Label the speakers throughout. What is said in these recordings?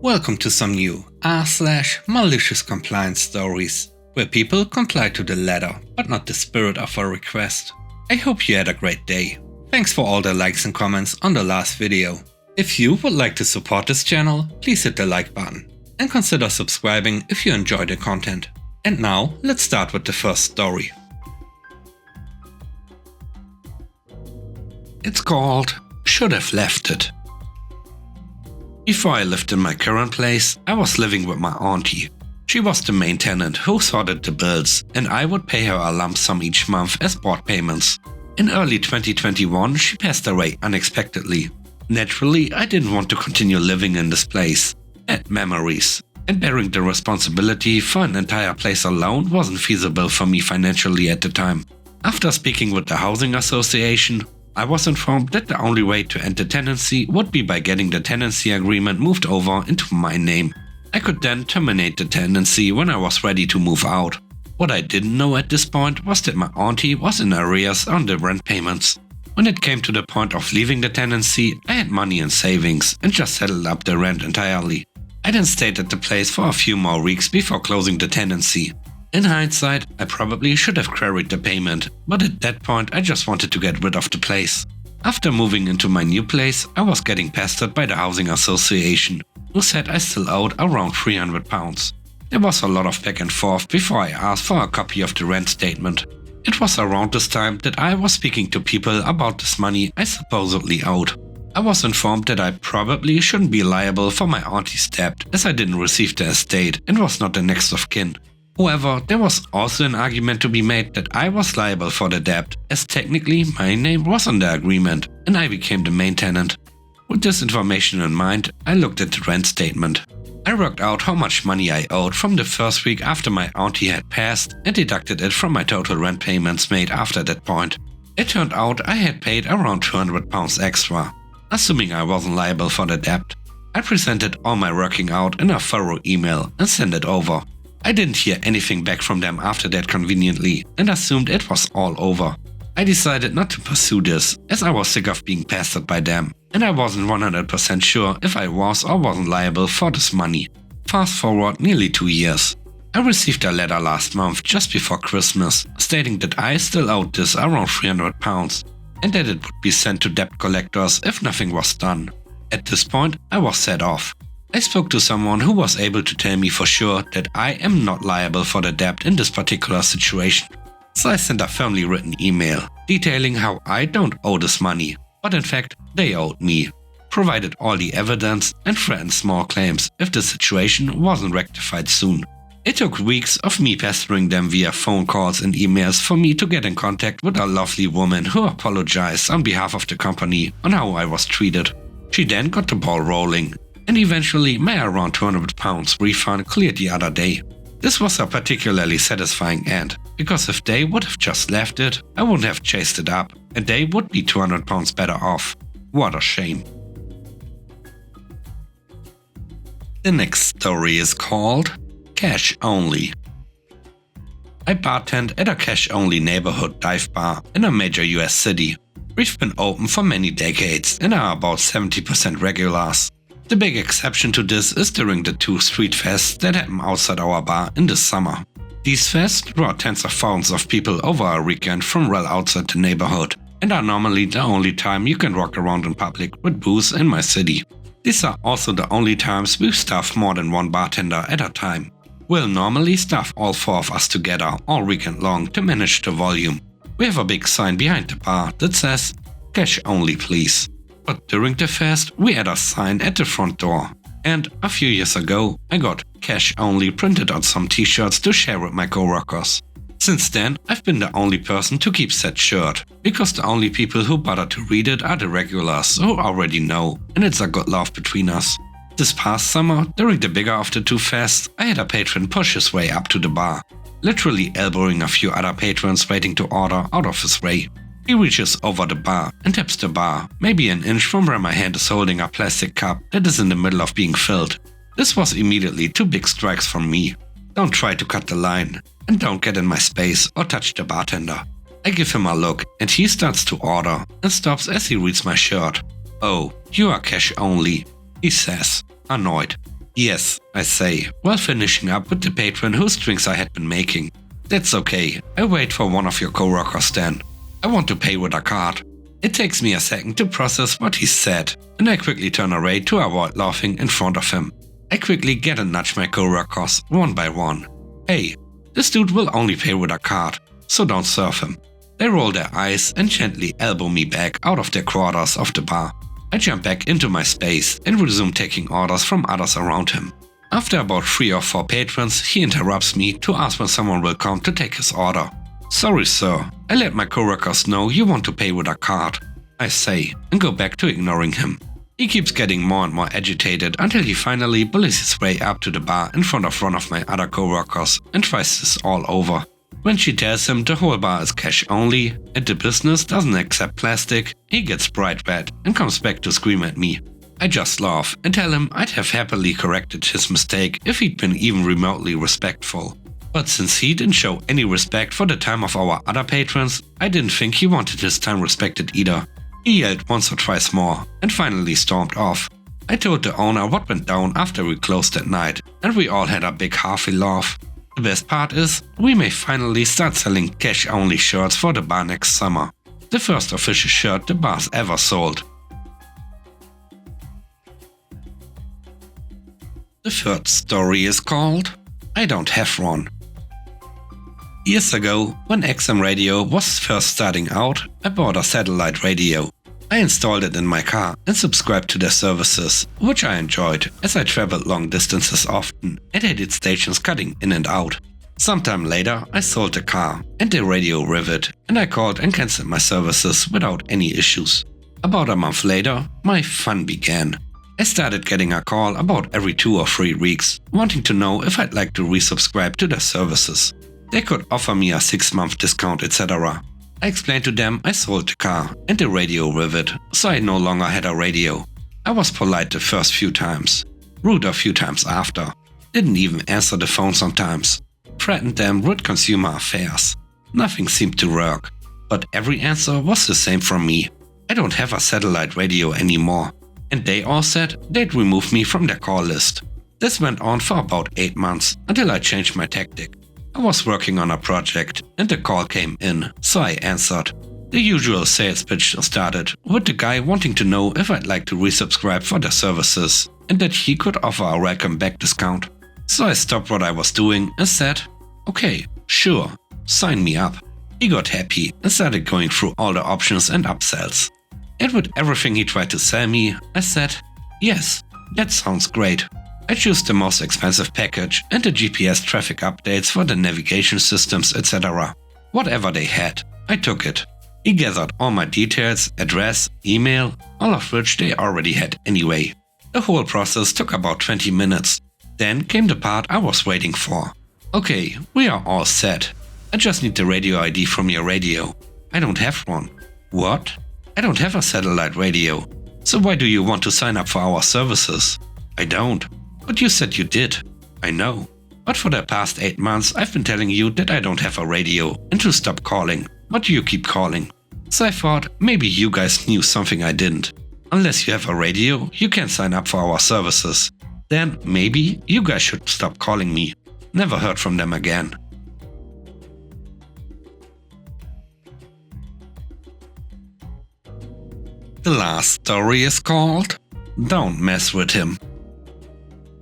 Speaker 1: Welcome to some new r/malicious compliance stories, where people comply to the letter, but not the spirit of a request. I hope you had a great day. Thanks for all the likes and comments on the last video. If you would like to support this channel, please hit the like button and consider subscribing if you enjoy the content. And now, let's start with the first story. It's called Should Have Left It. Before I lived in my current place, I was living with my auntie. She was the main tenant who sorted the bills, and I would pay her a lump sum each month as board payments. In early 2021, she passed away unexpectedly. Naturally, I didn't want to continue living in this place. Bad memories, and bearing the responsibility for an entire place alone wasn't feasible for me financially at the time. After speaking with the housing association, I was informed that the only way to end the tenancy would be by getting the tenancy agreement moved over into my name. I could then terminate the tenancy when I was ready to move out. What I didn't know at this point was that my auntie was in arrears on the rent payments. When it came to the point of leaving the tenancy, I had money in savings and just settled up the rent entirely. I then stayed at the place for a few more weeks before closing the tenancy. In hindsight, I probably should have queried the payment, but at that point I just wanted to get rid of the place. After moving into my new place, I was getting pestered by the housing association, who said I still owed around £300. There was a lot of back and forth before I asked for a copy of the rent statement. It was around this time that I was speaking to people about this money I supposedly owed. I was informed that I probably shouldn't be liable for my auntie's debt, as I didn't receive the estate and was not the next of kin. However, there was also an argument to be made that I was liable for the debt, as technically my name was on the agreement and I became the main tenant. With this information in mind, I looked at the rent statement. I worked out how much money I owed from the first week after my auntie had passed and deducted it from my total rent payments made after that point. It turned out I had paid around £200 extra, assuming I wasn't liable for the debt. I presented all my working out in a thorough email and sent it over. I didn't hear anything back from them after that conveniently and assumed it was all over. I decided not to pursue this, as I was sick of being pestered by them, and I wasn't 100% sure if I was or wasn't liable for this money. Fast forward nearly 2 years. I received a letter last month just before Christmas stating that I still owed this around £300 and that it would be sent to debt collectors if nothing was done. At this point, I was set off. I spoke to someone who was able to tell me for sure that I am not liable for the debt in this particular situation. So I sent a firmly written email detailing how I don't owe this money, but in fact they owed me, provided all the evidence and threatened small claims if the situation wasn't rectified soon. It took weeks of me pestering them via phone calls and emails for me to get in contact with a lovely woman who apologized on behalf of the company on how I was treated. She then got the ball rolling, and eventually my around £200 refund cleared the other day. This was a particularly satisfying end, because if they would have just left it, I wouldn't have chased it up, and they would be £200 better off. What a shame. The next story is called Cash Only. I bartend at a cash-only neighborhood dive bar in a major US city. We've been open for many decades and are about 70% regulars. The big exception to this is during the 2 street fests that happen outside our bar in the summer. These fests draw tens of thousands of people over a weekend from well outside the neighborhood and are normally the only time you can walk around in public with booze in my city. These are also the only times we staff more than one bartender at a time. We'll normally staff all 4 of us together all weekend long to manage the volume. We have a big sign behind the bar that says, "Cash only please." But during the fest, we had a sign at the front door. And a few years ago, I got "Cash Only" printed on some t-shirts to share with my coworkers. Since then, I've been the only person to keep said shirt, because the only people who bother to read it are the regulars who already know, and it's a good laugh between us. This past summer, during the bigger of the 2 fests, I had a patron push his way up to the bar, literally elbowing a few other patrons waiting to order out of his way. He reaches over the bar and taps the bar, maybe an inch from where my hand is holding a plastic cup that is in the middle of being filled. This was immediately 2 big strikes from me. Don't try to cut the line, and don't get in my space or touch the bartender. I give him a look and he starts to order and stops as he reads my shirt. "Oh, you are cash only," he says, annoyed. Yes, I say, while finishing up with the patron whose drinks I had been making. That's okay, I wait for one of your coworkers then. I want to pay with a card. It takes me a second to process what he said, and I quickly turn away to avoid laughing in front of him. I quickly get and nudge my coworkers one by one. Hey, this dude will only pay with a card, so don't serve him. They roll their eyes and gently elbow me back out of their quarters of the bar. I jump back into my space and resume taking orders from others around him. After about 3 or 4 patrons, he interrupts me to ask when someone will come to take his order. Sorry sir, I let my coworkers know you want to pay with a card, I say, and go back to ignoring him. He keeps getting more and more agitated until he finally bullies his way up to the bar in front of one of my other coworkers and tries this all over. When she tells him the whole bar is cash only and the business doesn't accept plastic, he gets bright red and comes back to scream at me. I just laugh and tell him I'd have happily corrected his mistake if he'd been even remotely respectful. But since he didn't show any respect for the time of our other patrons, I didn't think he wanted his time respected either. He yelled once or twice more and finally stormed off. I told the owner what went down after we closed that night, and we all had a big hearty laugh. The best part is, we may finally start selling cash-only shirts for the bar next summer. The first official shirt the bar's ever sold. The third story is called I Don't Have One. Years ago, when XM radio was first starting out, I bought a satellite radio. I installed it in my car and subscribed to their services, which I enjoyed as I traveled long distances often and hated stations cutting in and out. Sometime later, I sold the car and the radio rivet, and I called and cancelled my services without any issues. About a month later, my fun began. I started getting a call about every 2 or 3 weeks, wanting to know if I'd like to resubscribe to their services. They could offer me a 6-month discount, etc. I explained to them I sold the car and the radio rivet, so I no longer had a radio. I was polite the first few times, rude a few times after, didn't even answer the phone sometimes, threatened them with consumer affairs. Nothing seemed to work, but every answer was the same from me. I don't have a satellite radio anymore, and they all said they'd remove me from their call list. This went on for about 8 months until I changed my tactic. I was working on a project and the call came in, so I answered. The usual sales pitch started with the guy wanting to know if I'd like to resubscribe for their services and that he could offer a welcome back discount. So I stopped what I was doing and said, okay, sure, sign me up. He got happy and started going through all the options and upsells. And with everything he tried to sell me, I said, yes, that sounds great. I chose the most expensive package and the GPS traffic updates for the navigation systems, etc. Whatever they had, I took it. He gathered all my details, address, email, all of which they already had anyway. The whole process took about 20 minutes. Then came the part I was waiting for. Okay, we are all set. I just need the radio ID from your radio. I don't have one. What? I don't have a satellite radio. So why do you want to sign up for our services? I don't. But you said you did. I know. But for the past 8 months I've been telling you that I don't have a radio and to stop calling, but you keep calling. So I thought maybe you guys knew something I didn't. Unless you have a radio, you can't sign up for our services. Then maybe you guys should stop calling me. Never heard from them again. The last story is called Don't Mess With Him.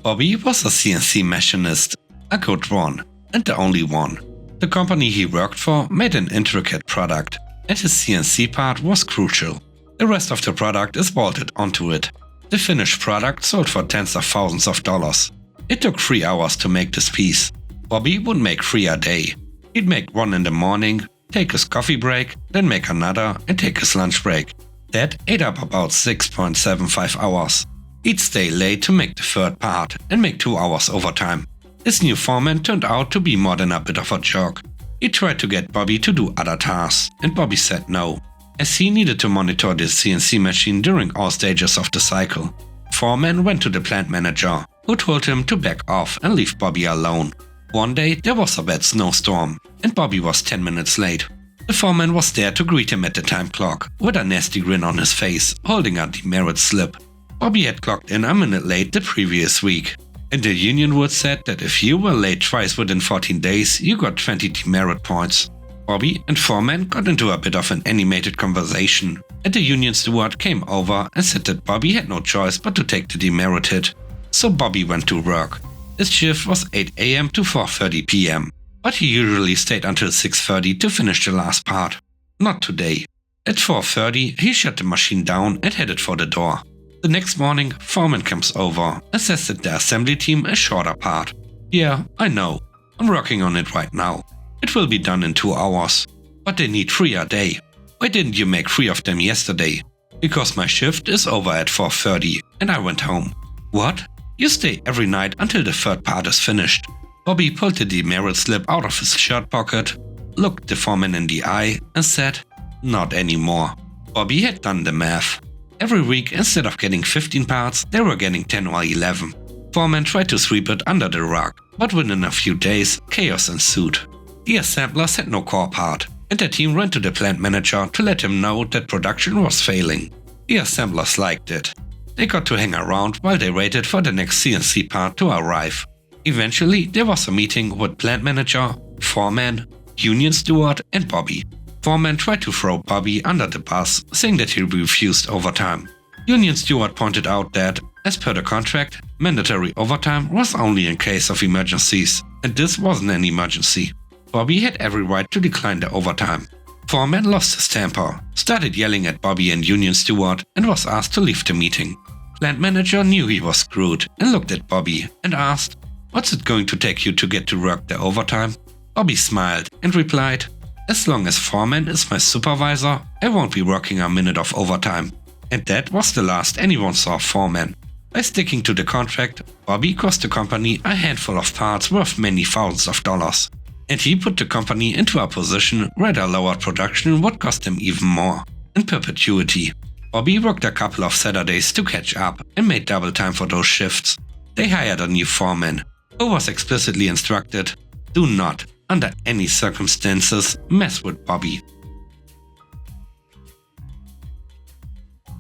Speaker 1: Bobby was a CNC machinist, a good one, and the only one. The company he worked for made an intricate product, and his CNC part was crucial. The rest of the product is bolted onto it. The finished product sold for tens of thousands of dollars. It took 3 hours to make this piece. Bobby would make 3 a day. He'd make 1 in the morning, take his coffee break, then make another and take his lunch break. That ate up about 6.75 hours. He'd stay late to make the third part and make 2 hours overtime. His new foreman turned out to be more than a bit of a jerk. He tried to get Bobby to do other tasks, and Bobby said no, as he needed to monitor the CNC machine during all stages of the cycle. Foreman went to the plant manager, who told him to back off and leave Bobby alone. One day there was a bad snowstorm, and Bobby was 10 minutes late. The foreman was there to greet him at the time clock, with a nasty grin on his face, holding a demerit slip. Bobby had clocked in a minute late the previous week. And the union would said that if you were late twice within 14 days, you got 20 demerit points. Bobby and foreman got into a bit of an animated conversation, and the union steward came over and said that Bobby had no choice but to take the demerit hit. So Bobby went to work. His shift was 8 AM to 4:30 PM, but he usually stayed until 6:30 to finish the last part. Not today. At 4:30, he shut the machine down and headed for the door. The next morning, foreman comes over and says that the assembly team is short a part. Yeah, I know. I'm working on it right now. It will be done in 2 hours. But they need 3 a day. Why didn't you make 3 of them yesterday? Because my shift is over at 4:30 and I went home. What? You stay every night until the third part is finished. Bobby pulled the demerit slip out of his shirt pocket, looked the foreman in the eye and said, "Not anymore." Bobby had done the math. Every week, instead of getting 15 parts, they were getting 10 or 11. Foreman tried to sweep it under the rug, but within a few days, chaos ensued. The assemblers had no core part, and the team ran to the plant manager to let him know that production was failing. The assemblers liked it. They got to hang around while they waited for the next CNC part to arrive. Eventually, there was a meeting with plant manager, foreman, union steward and Bobby. Foreman tried to throw Bobby under the bus, saying that he refused overtime. Union steward pointed out that, as per the contract, mandatory overtime was only in case of emergencies, and this wasn't an emergency. Bobby had every right to decline the overtime. Foreman lost his temper, started yelling at Bobby and union steward, and was asked to leave the meeting. Plant manager knew he was screwed and looked at Bobby and asked, "What's it going to take you to get to work the overtime?" Bobby smiled and replied, "As long as foreman is my supervisor, I won't be working a minute of overtime." And that was the last anyone saw of foreman. By sticking to the contract, Bobby cost the company a handful of parts worth many thousands of dollars. And he put the company into a position where the lowered production would cost him even more, in perpetuity. Bobby worked a couple of Saturdays to catch up and made double time for those shifts. They hired a new foreman, who was explicitly instructed, "Do not, under any circumstances, mess with Bobby."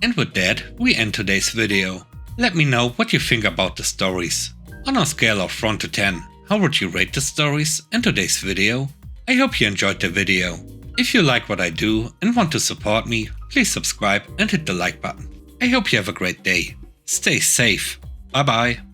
Speaker 1: And with that, we end today's video. Let me know what you think about the stories. On a scale of 1 to 10, how would you rate the stories and today's video? I hope you enjoyed the video. If you like what I do and want to support me, please subscribe and hit the like button. I hope you have a great day. Stay safe. Bye bye.